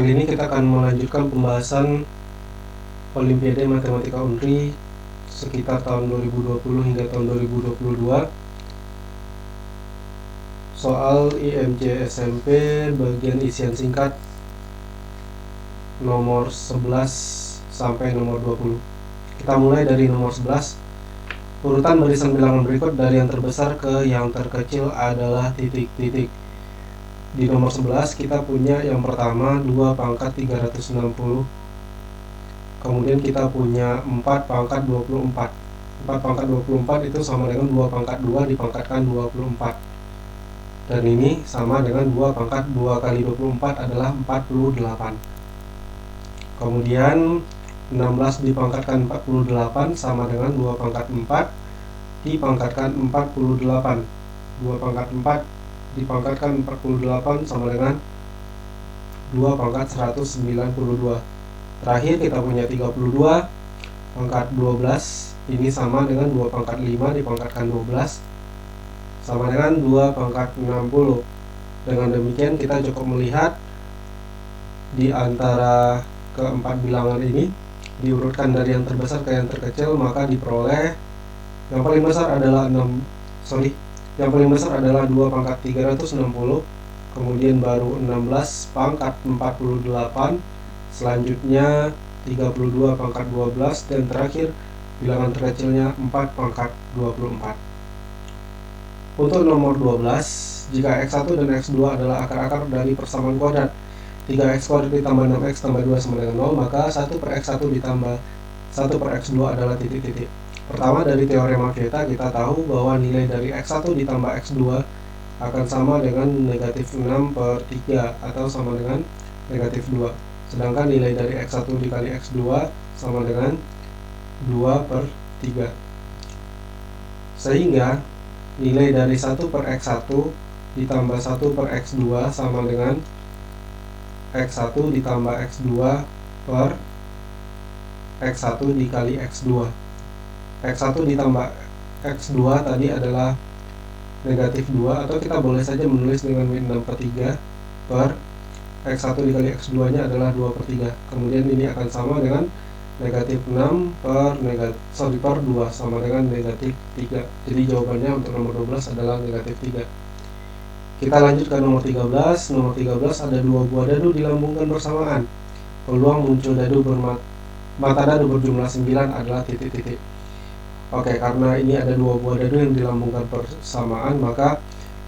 Kali ini kita akan melanjutkan pembahasan Olimpiade Matematika Unri sekitar tahun 2020 hingga tahun 2022. Soal IMC SMP bagian isian singkat nomor 11 sampai nomor 20. Kita mulai dari nomor 11. Urutan barisan bilangan berikut dari yang terbesar ke yang terkecil adalah titik-titik. Di nomor 11 kita punya yang pertama 2 pangkat 360. Kemudian kita punya 4 pangkat 24. 4 pangkat 24 itu sama dengan 2 pangkat 2 dipangkatkan 24. Dan ini sama dengan 2 pangkat 2 kali 24 adalah 48. Kemudian 16 dipangkatkan 48 sama dengan 2 pangkat 4 dipangkatkan 48. 2 pangkat 4 dipangkatkan 48 sama dengan 2 pangkat 192. Terakhir kita punya 32 pangkat 12, ini sama dengan 2 pangkat 5 dipangkatkan 12 sama dengan 2 pangkat 60. Dengan demikian kita cukup melihat di antara keempat bilangan ini diurutkan dari yang terbesar ke yang terkecil, maka diperoleh yang paling besar adalah 2 pangkat 360, kemudian baru 16 pangkat 48, selanjutnya 32 pangkat 12, dan terakhir bilangan terkecilnya 4 pangkat 24. Untuk nomor 12, jika X1 dan X2 adalah akar-akar dari persamaan kuadrat 3X kuadrat ditambah 6X tambah 2 sama dengan 0, maka 1 per X1 ditambah 1 per X2 adalah titik-titik. Pertama, dari teorema kita tahu bahwa nilai dari X1 ditambah X2 akan sama dengan negatif 6 per 3 atau sama dengan negatif 2. Sedangkan nilai dari X1 dikali X2 sama dengan 2 per 3. Sehingga nilai dari 1 per X1 ditambah 1 per X2 sama dengan X1 ditambah X2 per X1 dikali X2. X1 ditambah X2 tadi adalah negatif 2, atau kita boleh saja menulis dengan min 6 per 3 per X1 dikali X2 nya adalah 2 per 3. Kemudian ini akan sama dengan negatif 6 per 2 sama dengan negatif 3. Jadi jawabannya untuk nomor 12 adalah negatif 3. Kita lanjut ke nomor 13. Nomor 13 ada 2 buah dadu dilambungkan bersamaan. Peluang muncul dadu mata dadu berjumlah 9 adalah titik-titik. Oke, karena ini ada 2 buah dadu yang dilambungkan bersamaan, maka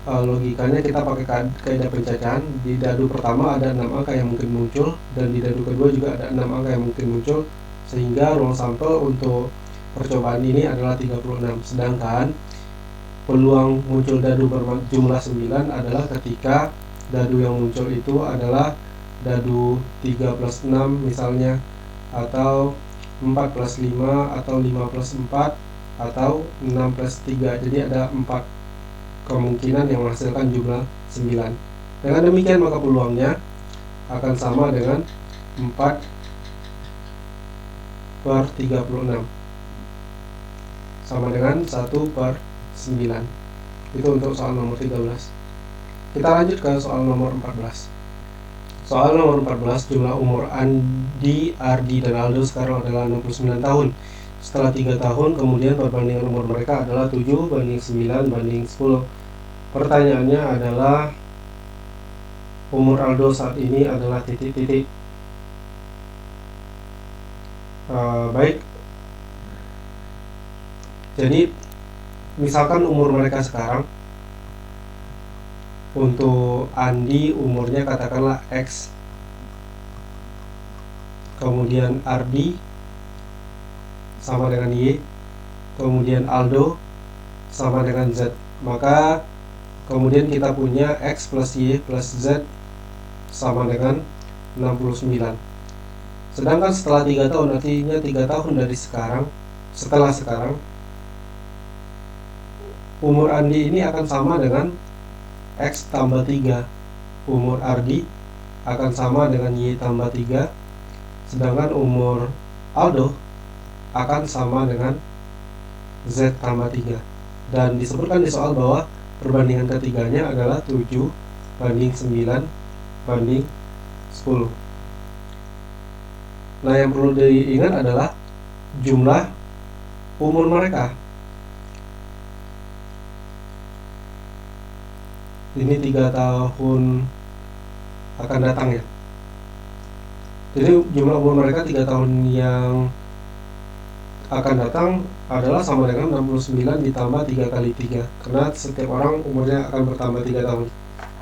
logikanya kita pakai kaidah pencacahan. Di dadu pertama ada 6 angka yang mungkin muncul, dan di dadu kedua juga ada 6 angka yang mungkin muncul, sehingga ruang sampel untuk percobaan ini adalah 36. Sedangkan peluang muncul dadu berjumlah 9 adalah ketika dadu yang muncul itu adalah dadu 3 plus 6 misalnya, atau 4 plus 5, atau 5 plus 4, atau 6 plus 3. Jadi ada 4 kemungkinan yang menghasilkan jumlah 9. Dengan demikian maka peluangnya akan sama dengan 4 per 36 sama dengan 1 per 9. Itu untuk soal nomor 13. Kita lanjut ke soal nomor 14. Soal nomor 14, jumlah umur Andi, Ardi, dan Aldo sekarang adalah 69 tahun. Setelah 3 tahun, kemudian perbandingan umur mereka adalah 7 banding 9 banding 10. Pertanyaannya adalah umur Aldo saat ini adalah titik-titik. Baik. Jadi, misalkan umur mereka sekarang, untuk Andi umurnya katakanlah X, kemudian Ardi sama dengan Y, kemudian Aldo sama dengan Z. Maka kemudian kita punya X plus Y plus Z sama dengan 69. Sedangkan setelah 3 tahun, artinya 3 tahun dari sekarang, setelah sekarang, umur Andi ini akan sama dengan X tambah 3. Umur Ardi akan sama dengan Y tambah 3. Sedangkan umur Aldo akan sama dengan Z tambah 3. Dan disebutkan di soal bahwa perbandingan ketiganya adalah 7 banding 9 banding 10. Nah, yang perlu diingat adalah jumlah umur mereka. Ini 3 tahun akan datang ya. Jadi jumlah umur mereka 3 tahun yang akan datang adalah sama dengan 69 ditambah 3 kali 3, karena setiap orang umurnya akan bertambah 3 tahun.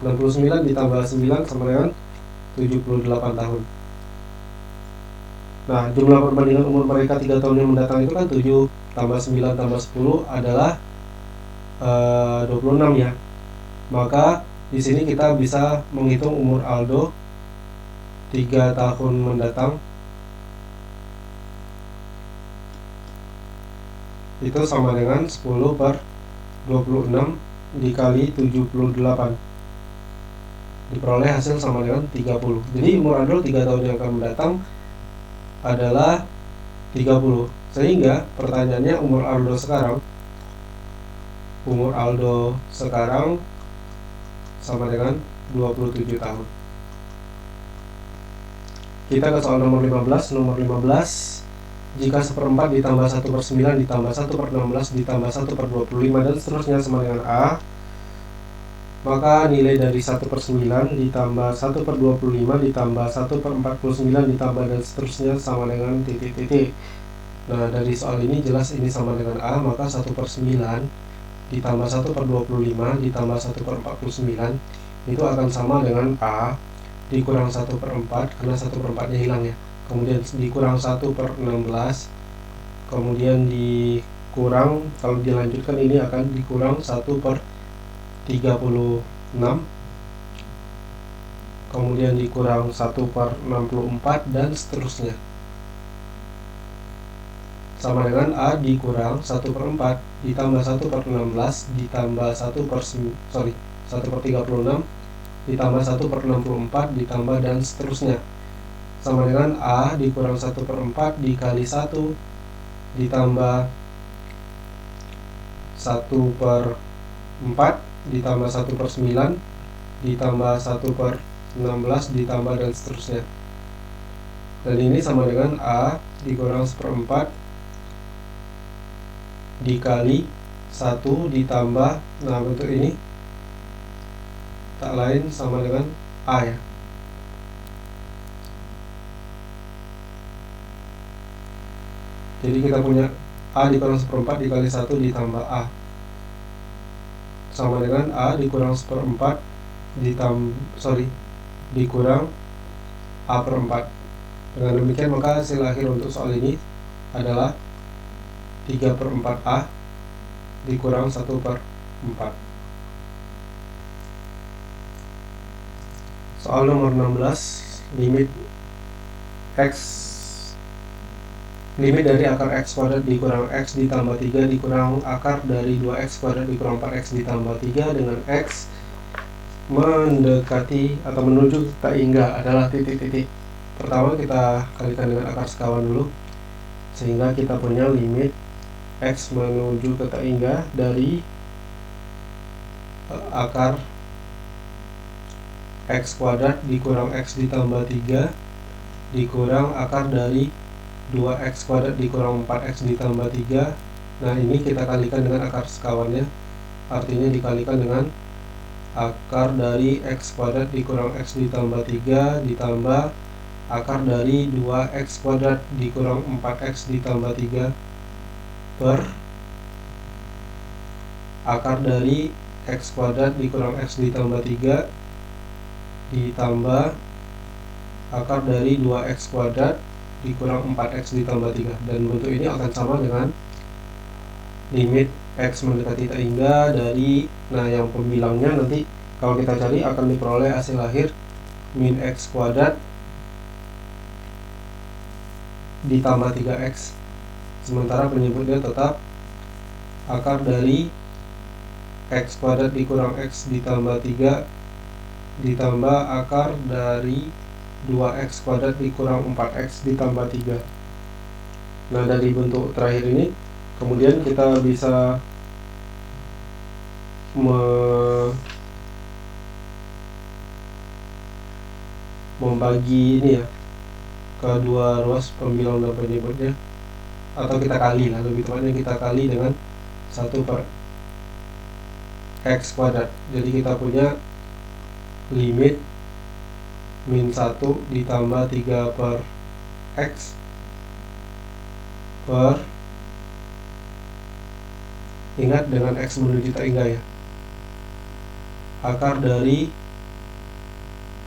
69 ditambah 9 sama dengan 78 tahun. Nah, jumlah perbandingan umur mereka 3 tahun yang mendatang itu kan 7 tambah 9 tambah 10 adalah 26 ya. Maka di sini kita bisa menghitung umur Aldo 3 tahun mendatang itu sama dengan 10 per 26 dikali 78, diperoleh hasil sama dengan 30. Jadi umur Aldo 3 tahun yang akan mendatang adalah 30. Sehingga pertanyaannya umur Aldo sekarang sama dengan 27 tahun. Kita ke soal nomor 15. Nomor 15, jika 1/4 ditambah 1/9 ditambah 1/16 ditambah 1/25 dan seterusnya sama dengan A, maka nilai dari 1/9 ditambah 1/25 ditambah 1/49 ditambah dan seterusnya sama dengan titik-titik. Nah, dari soal ini jelas ini sama dengan A, maka 1/9 ditambah 1/25 ditambah 1/49 itu akan sama dengan A dikurang 1/4, karena 1/4 nya hilang ya, kemudian dikurang 1/16, kemudian dikurang, kalau dilanjutkan ini akan dikurang 1/36, kemudian dikurang 1/64 dan seterusnya sama dengan A dikurang 1/4 ditambah 1/16 ditambah 1/36 ditambah 1/64 ditambah dan seterusnya sama dengan A dikurang 1/4 dikali 1 ditambah 1/4 ditambah 1/9 ditambah 1/16 ditambah dan seterusnya. Dan ini sama dengan A dikurang 1/4 dikali 1 ditambah, nah bentuk ini tak lain sama dengan A ya. Jadi kita punya A dikurang 1/4 dikali 1 ditambah A sama dengan A dikurang 1/4 dikurang A/4. Dengan demikian maka hasil akhir untuk soal ini adalah 3/4 A dikurang 1/4. Soal nomor 16, limit dari akar x kuadrat dikurang x ditambah 3 dikurang akar dari 2x kuadrat dikurang 4x ditambah 3 dengan x mendekati atau menuju tak hingga adalah titik-titik. Pertama kita kalikan dengan akar sekawan dulu, sehingga kita punya limit x menuju ke tak hingga dari akar x kuadrat dikurang x ditambah 3 dikurang akar dari 2x kuadrat dikurang 4x ditambah 3. Nah, ini kita kalikan dengan akar sekawannya, artinya dikalikan dengan akar dari x kuadrat dikurang x ditambah 3 ditambah akar dari 2x kuadrat dikurang 4x ditambah 3 per akar dari x kuadrat dikurang x ditambah 3 ditambah akar dari 2x kuadrat dikurang 4x ditambah 3, dan bentuk ini akan sama dengan limit x mendekati tak hingga dari, nah yang pembilangnya nanti kalau kita cari akan diperoleh hasil akhir min x kuadrat ditambah 3x, sementara penyebutnya tetap akar dari x kuadrat dikurang x ditambah 3 ditambah akar dari 2x kuadrat dikurang 4x ditambah 3. Nah, dari bentuk terakhir ini kemudian kita bisa membagi ini ya, kedua ruas pembilang dan penyebutnya, atau kita kali lah, lebih tepatnya kita kali dengan 1 per x kuadrat. Jadi kita punya limit min 1 ditambah 3 per x per, ingat dengan x menuju tak hingga ya, akar dari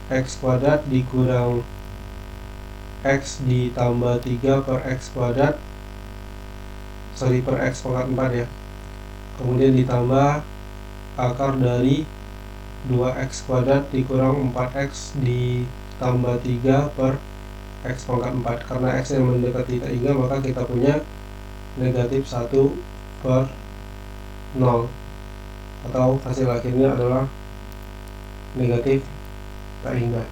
x kuadrat dikurang x ditambah 3 per x kuadrat, per x pangkat 4 ya, kemudian ditambah akar dari 2x kuadrat dikurang 4x ditambah 3 per x pangkat 4. Karena x yang mendekati tak hingga, maka kita punya negatif 1 per 0, atau hasil akhirnya adalah negatif tak hingga.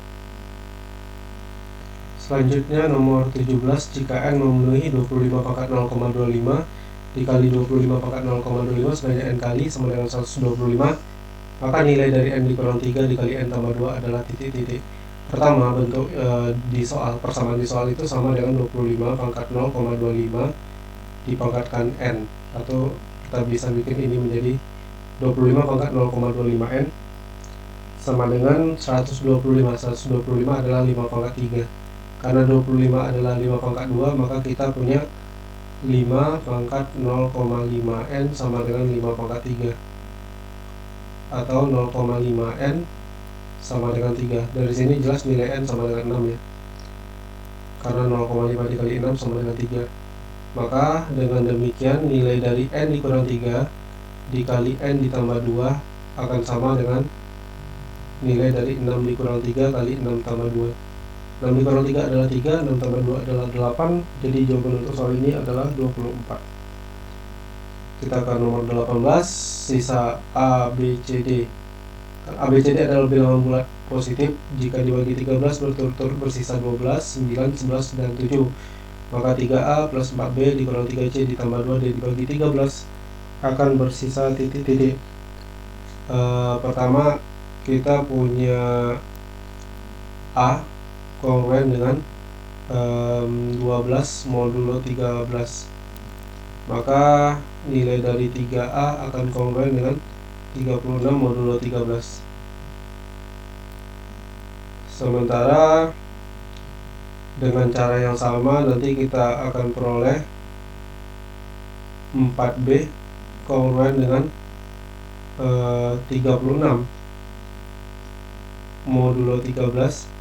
Selanjutnya nomor 17, jika n memenuhi 25 pangkat 0,25 dikali 25 pangkat 0,25 sebanyak n kali sama dengan 125, maka nilai dari n dikurang 3 dikali n tambah 2 adalah titik-titik. Pertama, bentuk di soal, persamaan di soal itu sama dengan 25 pangkat 0,25 dipangkatkan n, atau kita bisa bikin ini menjadi 25 pangkat 0,25 n sama dengan 125. 125 adalah 5 pangkat 3. Karena 25 adalah 5 pangkat 2, maka kita punya 5 pangkat 0,5 n sama dengan 5 pangkat 3, atau 0,5 n sama dengan 3. Dari sini jelas nilai n sama dengan 6 ya, karena 0,5 dikali 6 sama dengan 3. Maka dengan demikian nilai dari n dikurang 3 dikali n ditambah 2 akan sama dengan nilai dari 6 dikurang 3 kali 6 tambah 2. 6 dikurang 3 adalah 3, 6 tambah 2 adalah 8. Jadi jawaban untuk soal ini adalah 24. Kita ke nomor 18, sisa A, B, C, D. A, B, C, D adalah bilangan bulat positif. Jika dibagi 13 berturut-turut bersisa 12, 9, 11, dan 7. Maka 3A plus 4B dikurang 3C ditambah 2D dibagi 13 akan bersisa titik-titik. Pertama, kita punya A kongruen dengan 12 modulo 13, maka nilai dari 3A akan kongruen dengan 36 modulo 13. Sementara dengan cara yang sama nanti kita akan peroleh 4B kongruen dengan 36 modulo 13.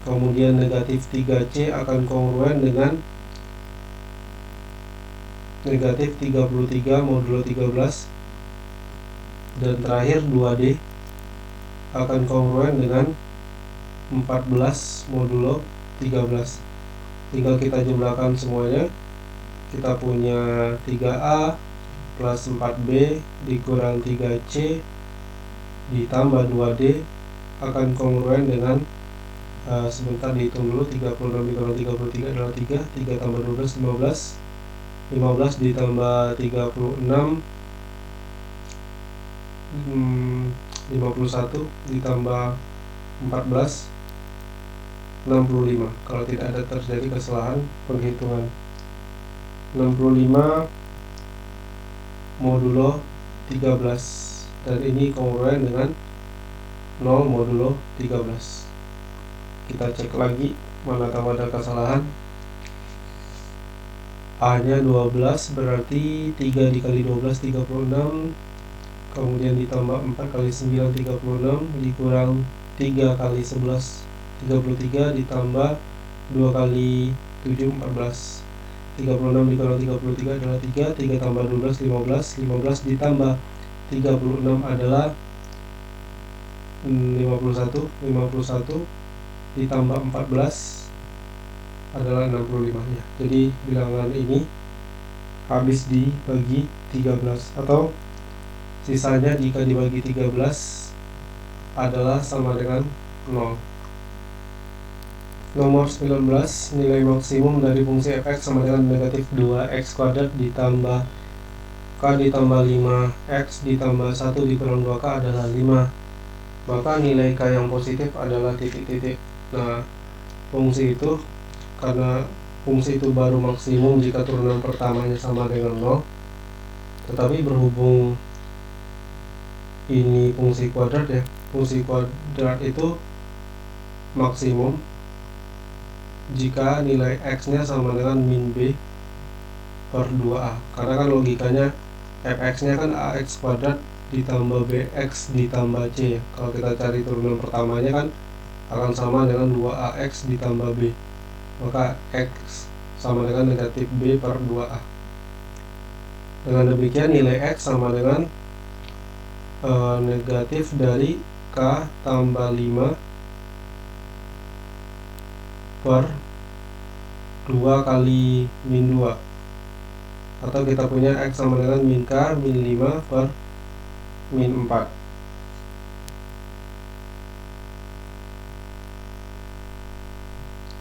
Kemudian negatif 3C akan kongruen dengan negatif 33 modulo 13. Dan terakhir 2D akan kongruen dengan 14 modulo 13. Tinggal kita jumlahkan semuanya. Kita punya 3A plus 4B dikurang 3C ditambah 2D akan kongruen dengan sebentar dihitung dulu. 36 dikurang 33 adalah 3. 3 tambah 12, 15. 15 ditambah 36, 51 ditambah 14, 65. Kalau tidak ada terjadi kesalahan penghitungan. 65 modulo 13, dan ini kongruen dengan 0 modulo 13. Kita cek lagi mana tahu ada kesalahan. A nya 12 berarti 3 dikali 12 36, kemudian ditambah 4 kali 9 36 dikurang 3 kali 11 33 ditambah 2 kali 7 14. 36 dikurang 33 adalah 3. 3 tambah 12 15. 15 ditambah 36 adalah 51. 51 ditambah 14 adalah 65 ya. Jadi bilangan ini habis dibagi 13, atau sisanya jika dibagi 13 adalah sama dengan 0. Nomor 19, nilai maksimum dari fungsi fx sama dengan negatif 2x kuadrat ditambah k ditambah 5x ditambah 1 dikurang 2k adalah 5. Maka nilai k yang positif adalah titik-titik. Nah, fungsi itu karena fungsi itu baru maksimum jika turunan pertamanya sama dengan 0. Tetapi berhubung ini fungsi kuadrat ya, fungsi kuadrat itu maksimum jika nilai x nya sama dengan min b per 2a, karena kan logikanya fx nya kan ax kuadrat ditambah bx ditambah c ya. Kalau kita cari turunan pertamanya kan akan sama dengan 2ax ditambah b, maka x sama dengan negatif b per 2a. Dengan demikian nilai x sama dengan negatif dari k tambah 5 per 2 kali min 2, atau kita punya x sama dengan min k min 5 per min 4.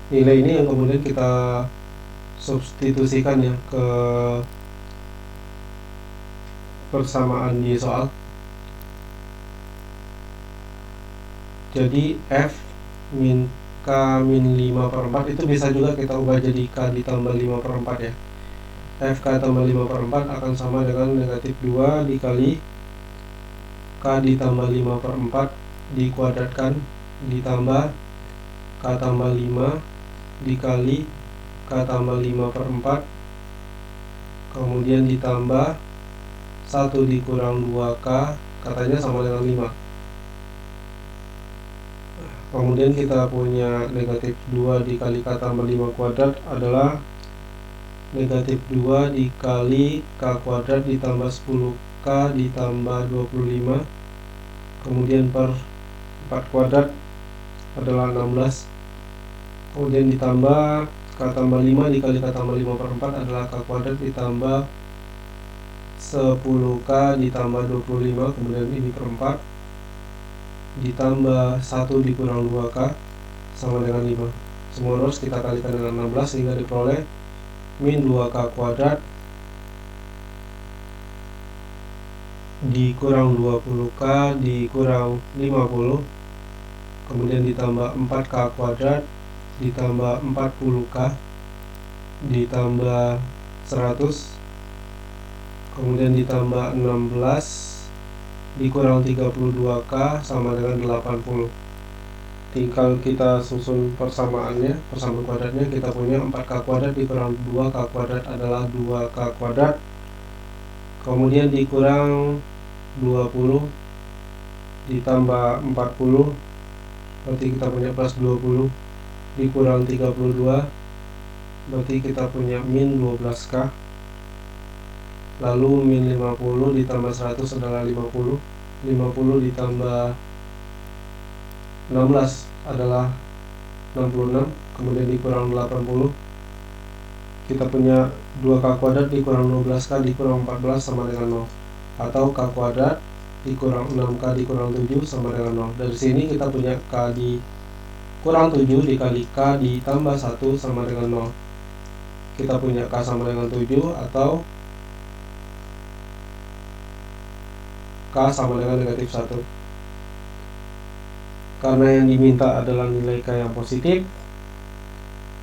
Nilai ini yang kemudian kita substitusikan ya ke persamaan di soal. Jadi f min k min 5 per 4 itu bisa juga kita ubah jadi k ditambah 5 per 4 ya. F k tambah 5 per 4 akan sama dengan negatif 2 dikali k ditambah 5 per 4 dikuadratkan ditambah k tambah 5 dikali k tambah 5 per 4 kemudian ditambah 1 dikurang 2k, katanya sama dengan 5. Kemudian kita punya negatif 2 dikali k tambah 5 kuadrat adalah negatif 2 dikali k kuadrat ditambah 10k ditambah 25, kemudian per 4 kuadrat adalah 16, kemudian ditambah k tambah 5 dikali k tambah 5 per 4 adalah k kuadrat ditambah 10k ditambah 25, kemudian ini per 4 ditambah 1 dikurang 2k sama dengan 5. Semua harus kita kalikan dengan 16 sehingga diperoleh min 2k kuadrat dikurang 20k dikurang 50, kemudian ditambah 4k kuadrat ditambah 40k ditambah 100, kemudian ditambah 16 dikurang 32k sama dengan 80. Tinggal kita susun persamaannya, persamaan kuadratnya. Kita punya 4k kuadrat dikurang 2k kuadrat adalah 2k kuadrat, kemudian dikurang 20 ditambah 40, berarti kita punya plus 20 dikurang 32, berarti kita punya min 12k. Lalu min 50 ditambah 100 adalah 50, 50 ditambah 16 adalah 66, kemudian dikurang 80, kita punya 2k kuadrat dikurang 12k dikurang 14 sama dengan 0, atau k kuadrat dikurang 6k dikurang 7 sama dengan 0. Dari sini kita punya k dikurang 7 dikali k ditambah 1 sama dengan 0. Kita punya k sama dengan 7 atau k sama dengan negatif 1. Karena yang diminta adalah nilai k yang positif,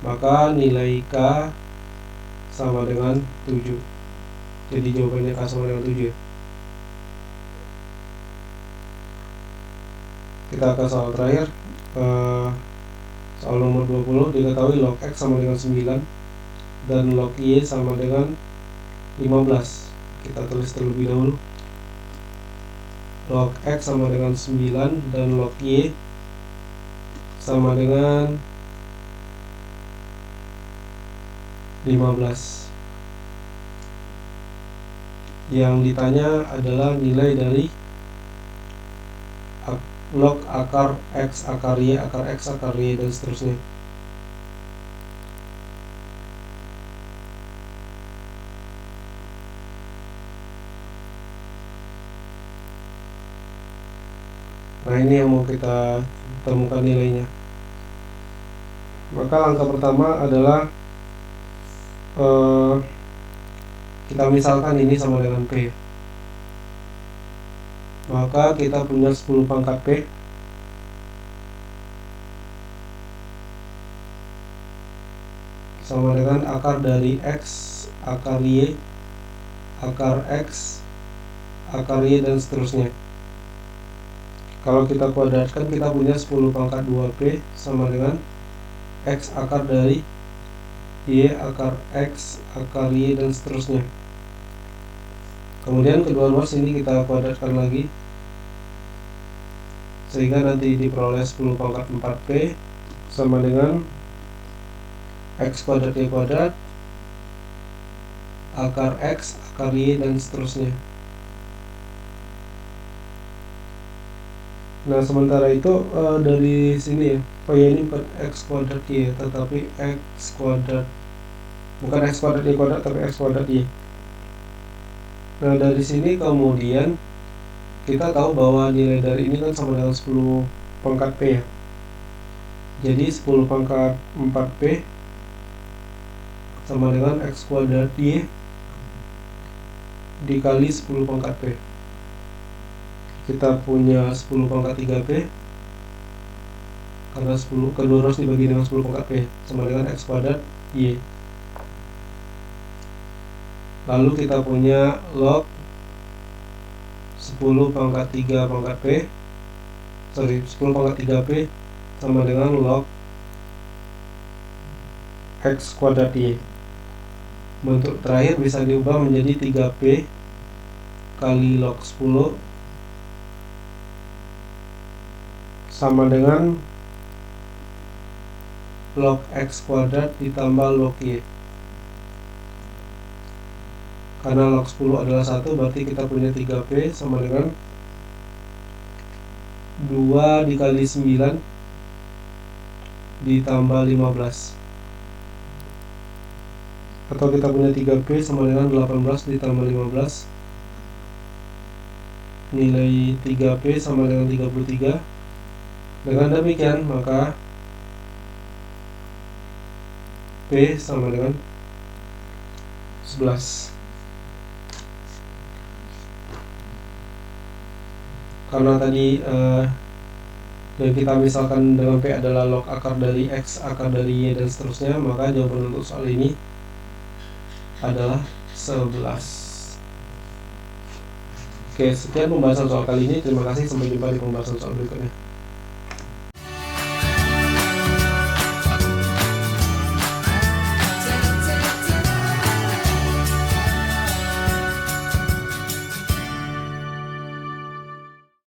maka nilai k sama dengan 7. Jadi jawabannya k sama dengan 7. Kita ke soal terakhir, soal nomor 20. Diketahui log x sama dengan 9 dan log y sama dengan 15. Kita tulis terlebih dahulu. Log x sama dengan 9 dan log y sama dengan 15. Yang ditanya adalah nilai dari log akar x akar y akar x akar y dan seterusnya. Nah, ini yang mau kita temukan nilainya. Maka langkah pertama adalah kita misalkan ini sama dengan P. Maka kita punya 10 pangkat P sama dengan akar dari X, akar Y, akar X, akar Y, dan seterusnya. Kalau kita kuadratkan, kita punya 10 pangkat 2P sama dengan X akar dari Y akar X akar Y, dan seterusnya. Kemudian kedua ruas ini kita kuadratkan lagi, sehingga nanti diperoleh 10 pangkat 4P sama dengan X kuadrat Y kuadrat akar X akar Y, dan seterusnya. Nah, sementara itu dari sini ya, ini bukan X kuadrat Y, tetapi X kuadrat, bukan X kuadrat Y kuadrat, tapi X kuadrat Y. Nah, dari sini kemudian kita tahu bahwa nilai dari ini kan sama dengan 10 pangkat P ya. Jadi 10 pangkat 4P sama dengan X kuadrat Y dikali 10 pangkat P. Kita punya 10 pangkat 3P, karena 10 kedua ruas dibagi dengan 10 pangkat P sama dengan X kuadrat Y. Lalu kita punya log 10 pangkat 3 pangkat P, 10 pangkat 3P sama dengan log X kuadrat Y. Bentuk terakhir bisa diubah menjadi 3P kali log 10 sama dengan log X kuadrat ditambah log Y. Karena log 10 adalah 1, berarti kita punya 3P sama dengan 2 dikali 9 ditambah 15. Atau kita punya 3P sama dengan 18 ditambah 15. Nilai 3P sama dengan 33. Dengan demikian, maka P sama dengan 11. Karena tadi yang kita misalkan dengan P adalah log akar dari X, akar dari Y, dan seterusnya, maka jawaban untuk soal ini adalah 11. Oke, sekian pembahasan soal kali ini. Terima kasih, sampai jumpa di pembahasan soal berikutnya.